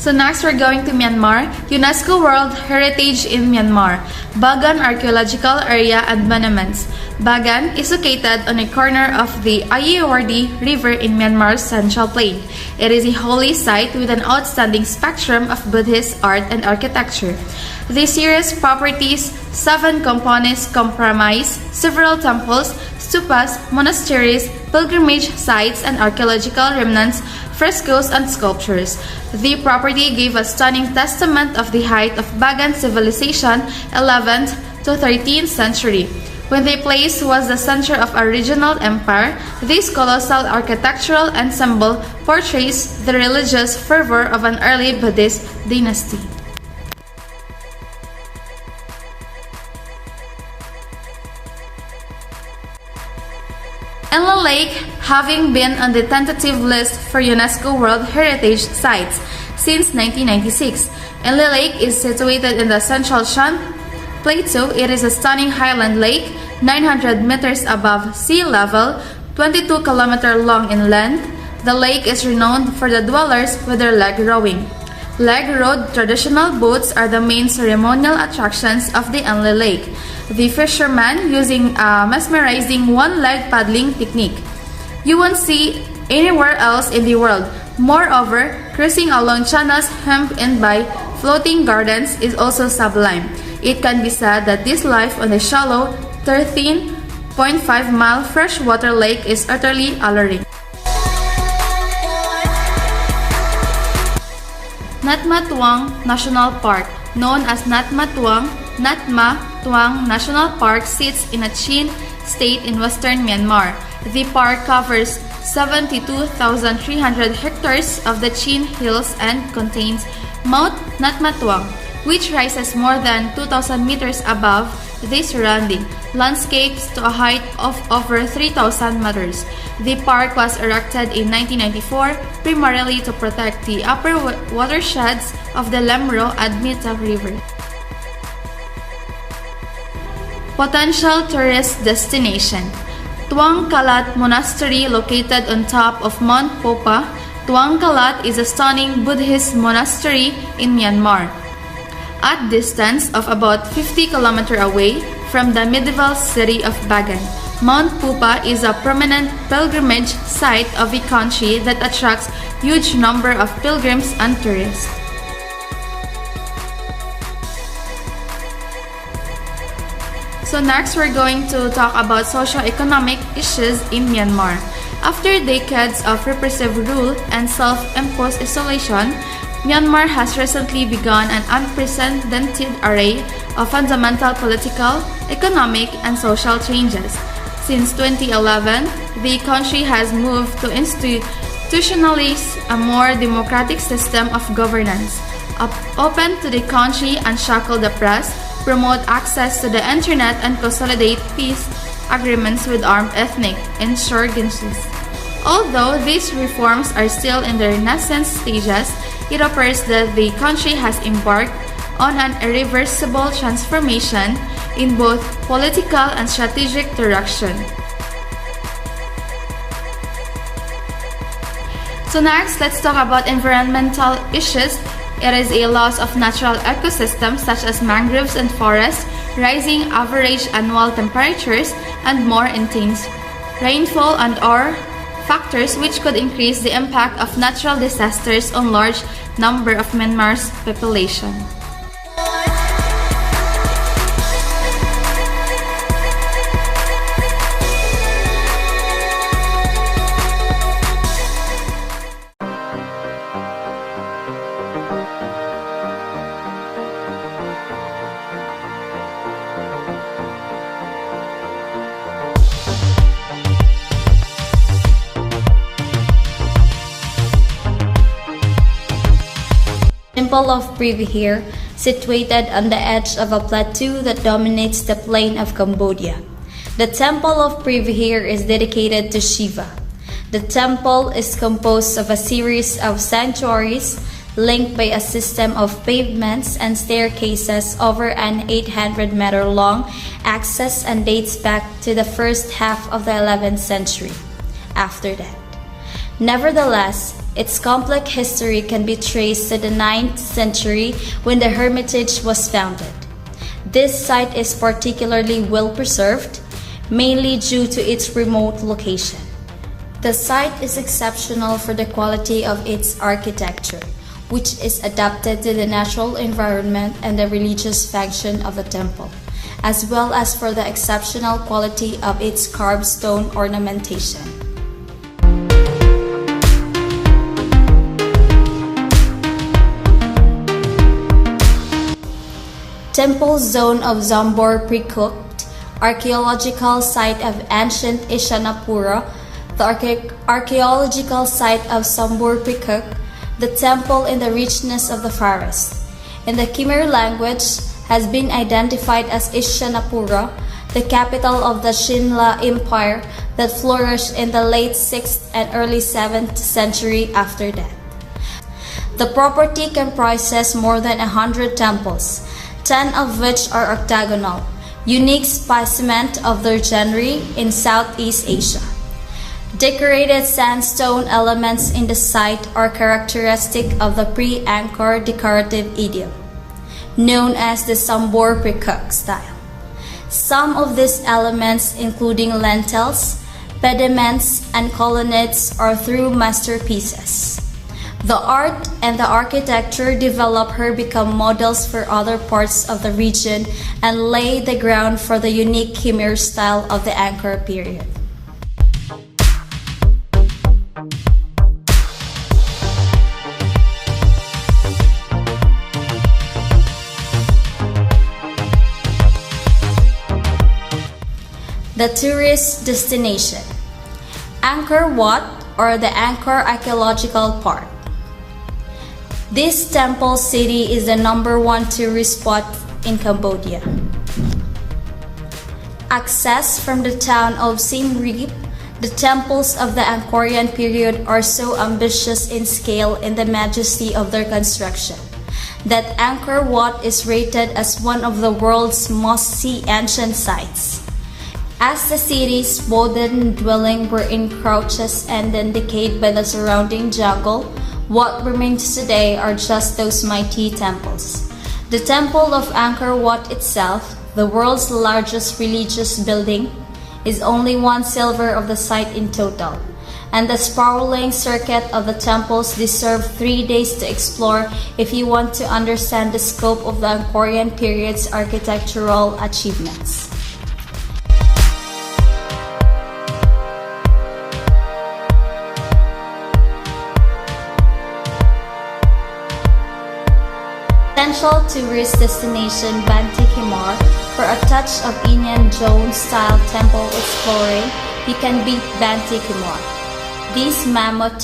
So next we're going to Myanmar, UNESCO World Heritage in Myanmar, Bagan Archaeological Area and Monuments. Bagan is located on a corner of the Ayeyarwady River in Myanmar's central plain. It is a holy site with an outstanding spectrum of Buddhist art and architecture. The series properties 7 components comprise several temples, stupas, monasteries, pilgrimage sites, and archaeological remnants, frescoes, and sculptures. The property gave a stunning testament of the height of Bagan civilization, 11th to 13th century. When the place was the center of a regional empire, this colossal architectural ensemble portrays the religious fervor of an early Buddhist dynasty. Enlil Lake, having been on the tentative list for UNESCO World Heritage Sites since 1996. Enlil Lake is situated in the central Shan Plateau. It is a stunning highland lake, 900 meters above sea level, 22 kilometers long in length. The lake is renowned for the dwellers with their leg rowing. Leg-rowed traditional boats are the main ceremonial attractions of the Enlil Lake. The fishermen using a mesmerizing one-leg paddling technique you won't see anywhere else in the world. Moreover, cruising along channels hemmed in by floating gardens is also sublime. It can be said that this life on the shallow 13.5-mile freshwater lake is utterly alluring. Natma Tuang National Park, known as Natma Tuang National Park, sits in Achin State in western Myanmar. The park covers 72,300 hectares of the Chin Hills and contains Mount Natma Tuang, which rises more than 2,000 meters above the surrounding landscapes to a height of over 3,000 meters. The park was erected in 1994 primarily to protect the upper watersheds of the Lemro Admita River. Potential tourist destination: Tuang Kalat Monastery, located on top of Mount Popa. Tuang Kalat is a stunning Buddhist monastery in Myanmar, at distance of about 50 kilometers away from the medieval city of Bagan. Mount Pupa is a prominent pilgrimage site of the country that attracts huge number of pilgrims and tourists. So next we're going to talk about socio-economic issues in Myanmar. After decades of repressive rule and self-imposed isolation, Myanmar has recently begun an unprecedented array of fundamental political, economic, and social changes. Since 2011, the country has moved to institutionalize a more democratic system of governance, open to the country, unshackle the press, promote access to the internet, and consolidate peace agreements with armed ethnic insurgencies. Although these reforms are still in their nascent stages, it appears that the country has embarked on an irreversible transformation in both political and strategic direction. So next, let's talk about environmental issues. It is a loss of natural ecosystems such as mangroves and forests, rising average annual temperatures, and more intense rainfall and/or factors which could increase the impact of natural disasters on large number of Myanmar's population. Temple of Privihir, situated on the edge of a plateau that dominates the plain of Cambodia. The Temple of Privihir is dedicated to Shiva. The temple is composed of a series of sanctuaries linked by a system of pavements and staircases over an 800-meter-long axis and dates back to the first half of the 11th century. After that, nevertheless, Its complex history can be traced to the 9th century when the Hermitage was founded. This site is particularly well preserved, mainly due to its remote location. The site is exceptional for the quality of its architecture, which is adapted to the natural environment and the religious function of the temple, as well as for the exceptional quality of its carved stone ornamentation. Temple Zone of Zambor Pre-Cooked, archaeological site of ancient Ishanapura, the archaeological site of Sambor Pre-Cooked, the temple in the richness of the forest. In the Khmer language, has been identified as Ishanapura, the capital of the Shinla Empire that flourished in the late 6th and early 7th century after that. The property comprises more than 100 temples, 10 of which are octagonal, unique specimen of their genre in Southeast Asia. Decorated sandstone elements in the site are characteristic of the pre-Angkor decorative idiom, known as the Sambor Pre-Cooked style. Some of these elements, including lintels, pediments, and colonnades, are true masterpieces. The art and the architecture developed here become models for other parts of the region and lay the ground for the unique Khmer style of the Angkor period. The tourist destination. Angkor Wat, or the Angkor Archaeological Park. This temple city is the #1 tourist spot in Cambodia. Access from the town of Siem Reap, the temples of the Angkorian period are so ambitious in scale and the majesty of their construction that Angkor Wat is rated as one of the world's must-see ancient sites. As the city's modern dwellings were encroached and then decayed by the surrounding jungle, what remains today are just those mighty temples. The Temple of Angkor Wat itself, the world's largest religious building, is only 1/7 of the site in total, and the sprawling circuit of the temples deserve 3 days to explore if you want to understand the scope of the Angkorian period's architectural achievements. Essential tourist destination Banteay Khimar. For a touch of Indiana Jones style temple exploring, you can beat Banteay Khimar. This mammoth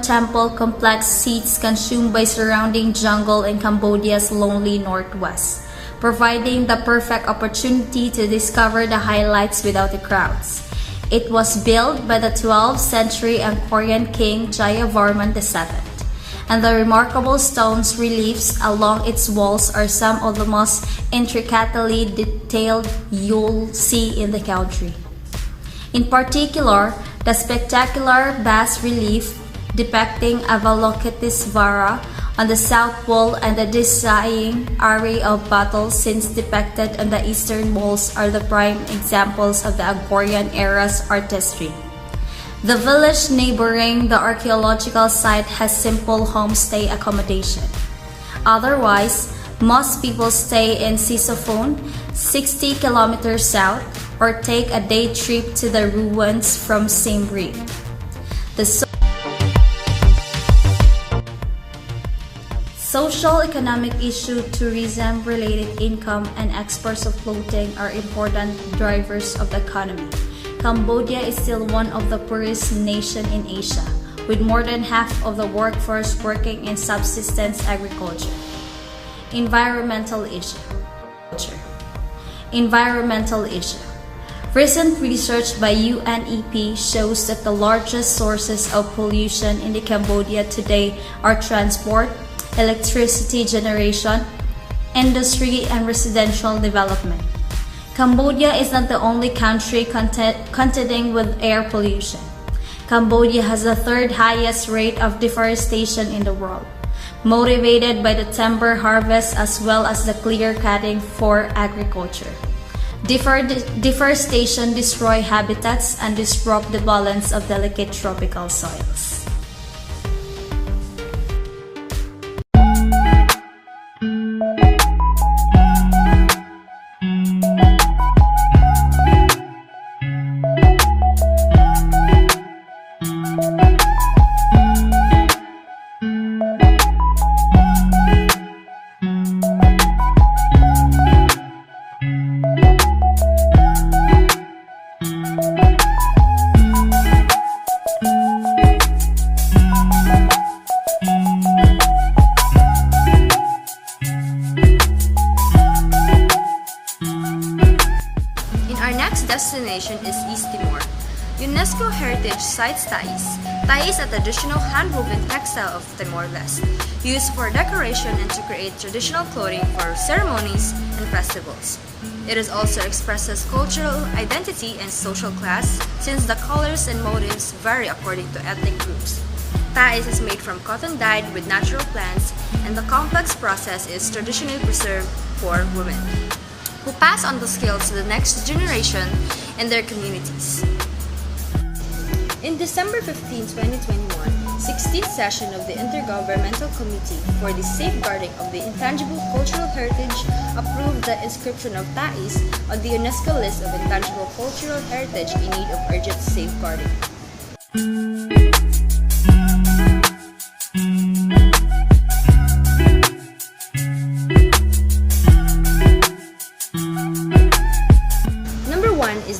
temple complex sits consumed by surrounding jungle in Cambodia's lonely northwest, providing the perfect opportunity to discover the highlights without the crowds. It was built by the 12th century Angkorian king Jayavarman VII. And the remarkable stones reliefs along its walls are some of the most intricately detailed you'll see in the country. In particular, the spectacular bas-relief depicting Avalokitesvara on the south wall and the dizzying array of battle scenes depicted on the eastern walls are the prime examples of the Angkorian era's artistry. The village neighboring the archaeological site has simple homestay accommodation. Otherwise, most people stay in Sisophon, 60 kilometers south, or take a day trip to the ruins from Siem Reap. The social-economic issue, tourism-related income, and exports of clothing are important drivers of the economy. Cambodia is still one of the poorest nations in Asia, with more than half of the workforce working in subsistence agriculture. Environmental issue. Recent research by UNEP shows that the largest sources of pollution in Cambodia today are transport, electricity generation, industry, and residential development. Cambodia is not the only country contending with air pollution. Cambodia has the third highest rate of deforestation in the world, motivated by the timber harvest as well as the clear cutting for agriculture. Deforestation destroys habitats and disrupts the balance of delicate tropical soils. Destination is East Timor. UNESCO Heritage Sites Thais. Thai is a traditional hand-woven textile of Timor-Leste, used for decoration and to create traditional clothing for ceremonies and festivals. It is also expresses cultural identity and social class since the colors and motifs vary according to ethnic groups. Thais is made from cotton dyed with natural plants, and the complex process is traditionally preserved for women, who pass on the skills to the next generation in their communities. In December 15, 2021, 16th session of the Intergovernmental Committee for the Safeguarding of the Intangible Cultural Heritage approved the inscription of Thais on the UNESCO list of intangible cultural heritage in need of urgent safeguarding.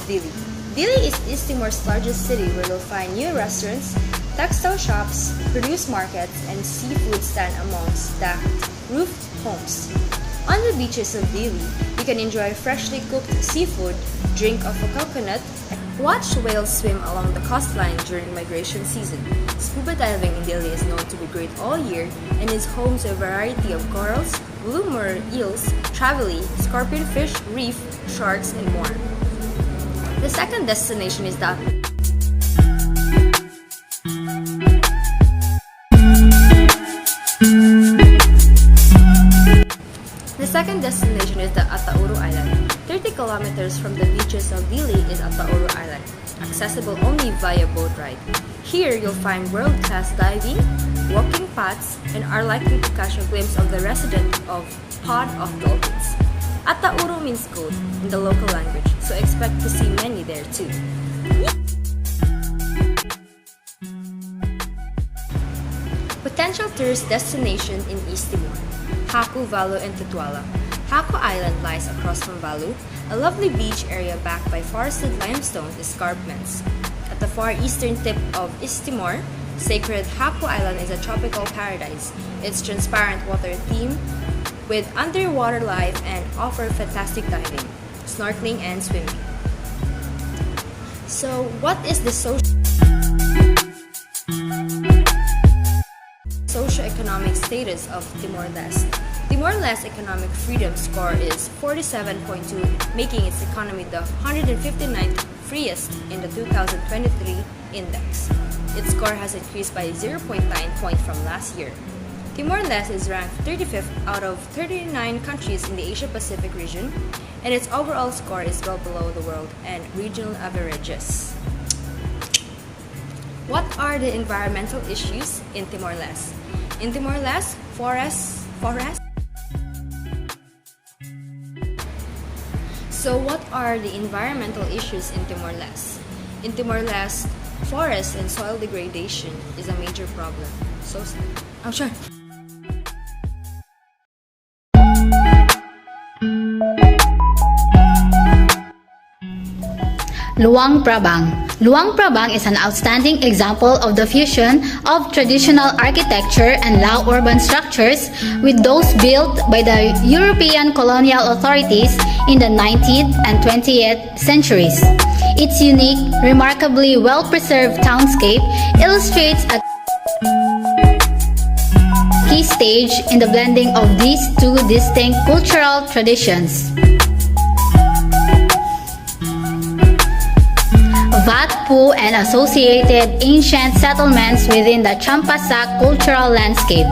Dili. Dili is East Timor's largest city where you'll find new restaurants, textile shops, produce markets, and seafood stand amongst stacked roofed homes. On the beaches of Dili, you can enjoy freshly cooked seafood, drink off a coconut, watch whales swim along the coastline during migration season. Scuba diving in Dili is known to be great all year and is home to a variety of corals, blue mirror eels, trevally, scorpionfish, reef, sharks, and more. The second destination is the Atauro Island. 30 kilometers from the beaches of Dili is Atauro Island, accessible only via boat ride. Here you'll find world-class diving, walking paths, and are likely to catch a glimpse of the resident of pod of dolphins. Atauro means goat in the local language, so expect to see many there too. Potential tourist destination in East Timor: Haku, Valu, and Tutuala. Haku Island lies across from Valu, a lovely beach area backed by forested limestone escarpments. At the far eastern tip of East Timor, sacred Haku Island is a tropical paradise. Its transparent water theme with underwater life and offer fantastic diving, snorkeling, and swimming. So, what is the socio-economic status of Timor-Leste? Timor-Leste economic freedom score is 47.2, making its economy the 159th freest in the 2023 index. Its score has increased by 0.9 points from last year. Timor-Leste is ranked 35th out of 39 countries in the Asia-Pacific region, and its overall score is well below the world and regional averages. What are the environmental issues in Timor-Leste? In Timor-Leste, forests. So what are the environmental issues in Timor-Leste? In Timor-Leste, forest and soil degradation is a major problem. So sad. I'm sure. Luang Prabang. Luang Prabang is an outstanding example of the fusion of traditional architecture and Lao urban structures with those built by the European colonial authorities in the 19th and 20th centuries. Its unique, remarkably well-preserved townscape illustrates a key stage in the blending of these two distinct cultural traditions. Wat Pho and associated ancient settlements within the Champasak cultural landscape.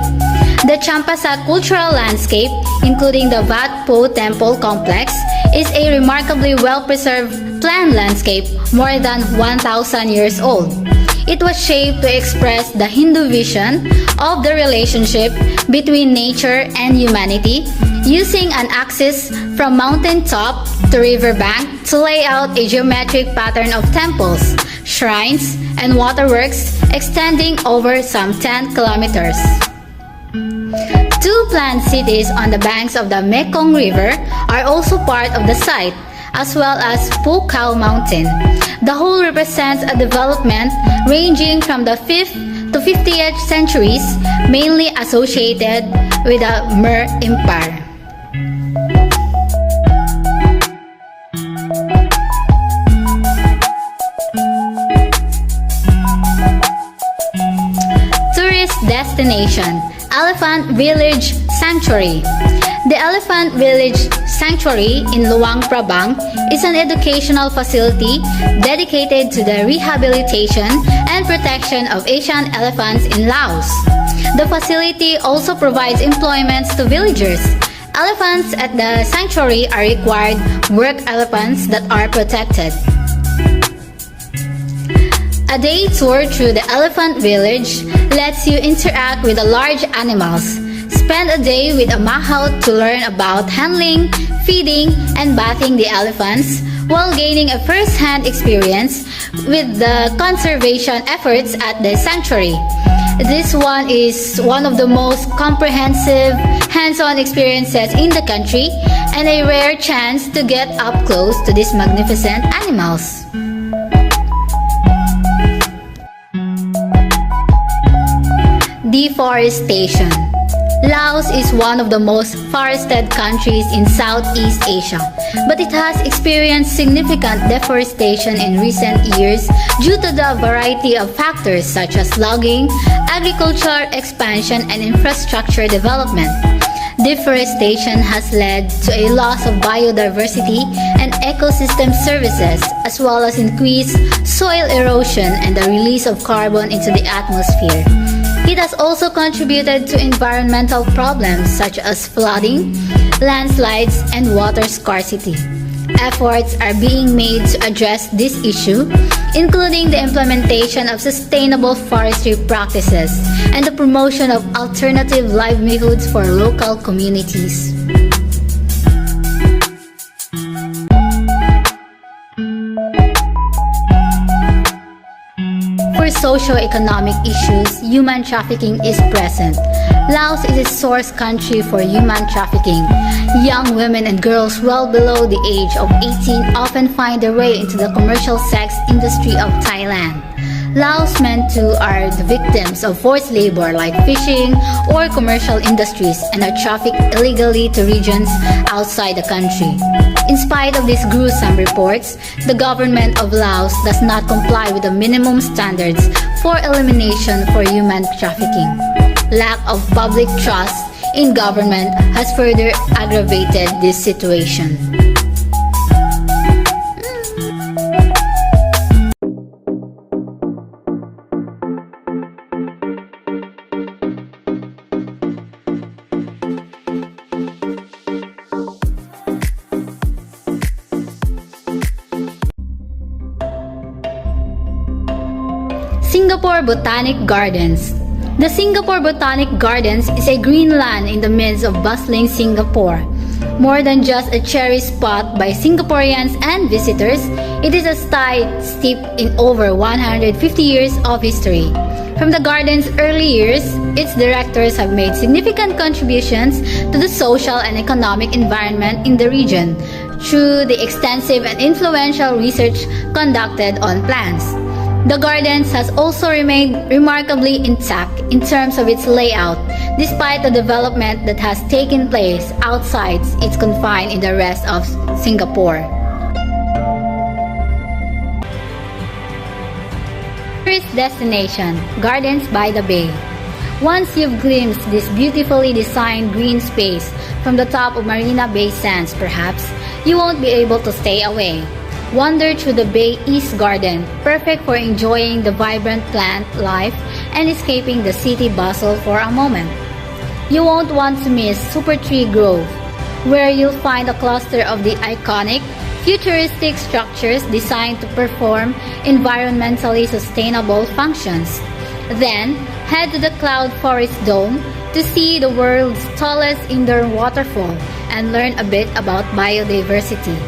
The Champasak cultural landscape, including the Wat Pho temple complex, is a remarkably well-preserved plant landscape more than 1,000 years old. It was shaped to express the Hindu vision of the relationship between nature and humanity, using an axis from mountain top to river bank to lay out a geometric pattern of temples, shrines, and waterworks extending over some 10 kilometers. Two planned cities on the banks of the Mekong River are also part of the site, as well as Phu Khao Mountain. The whole represents a development ranging from the 5th to 50th centuries, mainly associated with the Mer Empire. Tourist destination, Elephant Village Sanctuary. The Elephant Village Sanctuary in Luang Prabang is an educational facility dedicated to the rehabilitation and protection of Asian elephants in Laos. The facility also provides employment to villagers. Elephants at the sanctuary are required work elephants that are protected. A day tour through the elephant village lets you interact with the large animals. Spend a day with a mahout to learn about handling, feeding, and bathing the elephants while gaining a first-hand experience with the conservation efforts at the sanctuary. This one is one of the most comprehensive hands-on experiences in the country and a rare chance to get up close to these magnificent animals. Deforestation. Laos is one of the most forested countries in Southeast Asia, but it has experienced significant deforestation in recent years due to the variety of factors such as logging, agricultural expansion, and infrastructure development. Deforestation has led to a loss of biodiversity and ecosystem services, as well as increased soil erosion and the release of carbon into the atmosphere. It has also contributed to environmental problems such as flooding, landslides, and water scarcity. Efforts are being made to address this issue, including the implementation of sustainable forestry practices and the promotion of alternative livelihoods for local communities. For socio-economic issues, human trafficking is present. Laos is a source country for human trafficking. Young women and girls well below the age of 18 often find their way into the commercial sex industry of Thailand. Laos men too are the victims of forced labor like fishing or commercial industries and are trafficked illegally to regions outside the country. In spite of these gruesome reports, the government of Laos does not comply with the minimum standards for elimination for human trafficking. Lack of public trust in government has further aggravated this situation. Singapore Botanic Gardens. The Singapore Botanic Gardens is a green land in the midst of bustling Singapore. More than just a cherished spot by Singaporeans and visitors, it is a site steeped in over 150 years of history. From the garden's early years, its directors have made significant contributions to the social and economic environment in the region through the extensive and influential research conducted on plants. The gardens has also remained remarkably intact in terms of its layout, despite the development that has taken place outside its confines in the rest of Singapore. Tourist destination, Gardens by the Bay. Once you've glimpsed this beautifully designed green space from the top of Marina Bay Sands perhaps, you won't be able to stay away. Wander through the Bay East Garden, perfect for enjoying the vibrant plant life and escaping the city bustle for a moment. You won't want to miss Super Tree Grove, where you'll find a cluster of the iconic, futuristic structures designed to perform environmentally sustainable functions. Then, head to the Cloud Forest Dome to see the world's tallest indoor waterfall and learn a bit about biodiversity.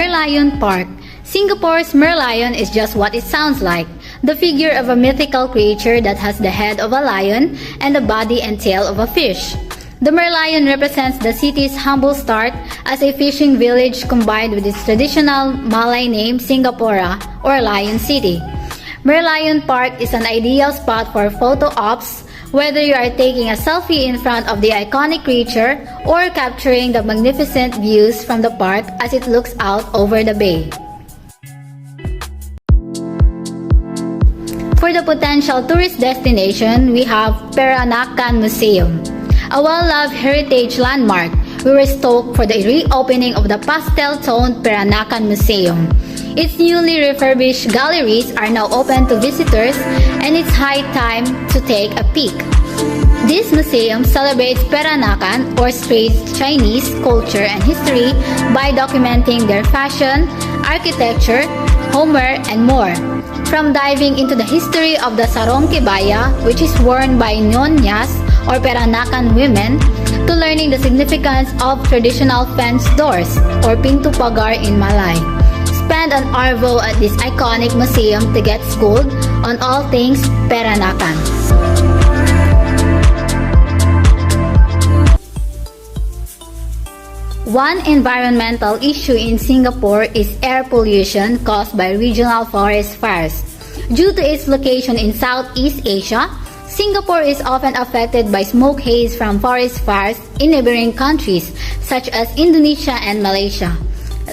Merlion Park. Singapore's Merlion is just what it sounds like, the figure of a mythical creature that has the head of a lion and the body and tail of a fish. The Merlion represents the city's humble start as a fishing village combined with its traditional Malay name Singapura or Lion City. Merlion Park is an ideal spot for photo ops, whether you are taking a selfie in front of the iconic creature or capturing the magnificent views from the park as it looks out over the bay. For the potential tourist destination, we have Peranakan Museum, a well-loved heritage landmark. We were stoked for the reopening of the pastel-toned Peranakan Museum. Its newly refurbished galleries are now open to visitors, and it's high time to take a peek. This museum celebrates Peranakan or straight Chinese culture and history by documenting their fashion, architecture, homeware, and more. From diving into the history of the sarong kebaya, which is worn by Nyoñas or Peranakan women, to learning the significance of traditional fence doors or pintu pagar in Malay. Spend an arvo at this iconic museum to get schooled on all things Peranakan. One environmental issue in Singapore is air pollution caused by regional forest fires. Due to its location in Southeast Asia, Singapore is often affected by smoke haze from forest fires in neighboring countries such as Indonesia and Malaysia.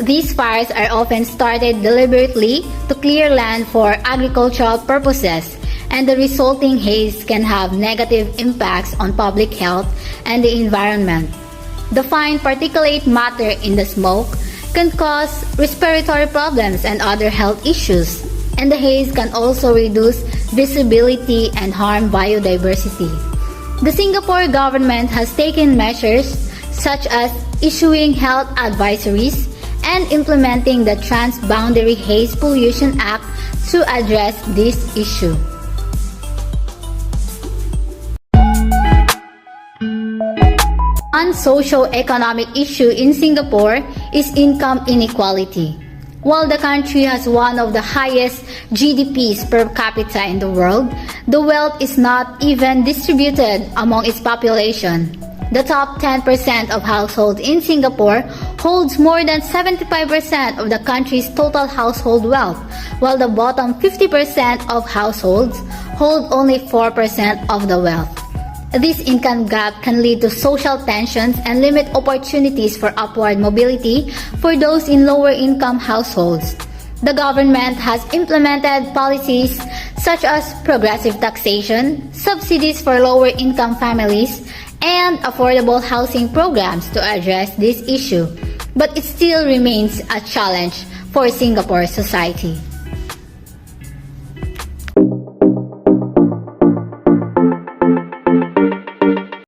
These fires are often started deliberately to clear land for agricultural purposes, and the resulting haze can have negative impacts on public health and the environment. The fine particulate matter in the smoke can cause respiratory problems and other health issues, and the haze can also reduce visibility and harm biodiversity. The Singapore government has taken measures such as issuing health advisories and implementing the Transboundary Haze Pollution Act to address this issue. One socio-economic issue in Singapore is income inequality. While the country has one of the highest GDPs per capita in the world, the wealth is not even distributed among its population. The top 10% of households in Singapore holds more than 75% of the country's total household wealth, while the bottom 50% of households hold only 4% of the wealth. This income gap can lead to social tensions and limit opportunities for upward mobility for those in lower income households. The government has implemented policies such as progressive taxation, subsidies for lower income families, and affordable housing programs to address this issue, but it still remains a challenge for Singapore society.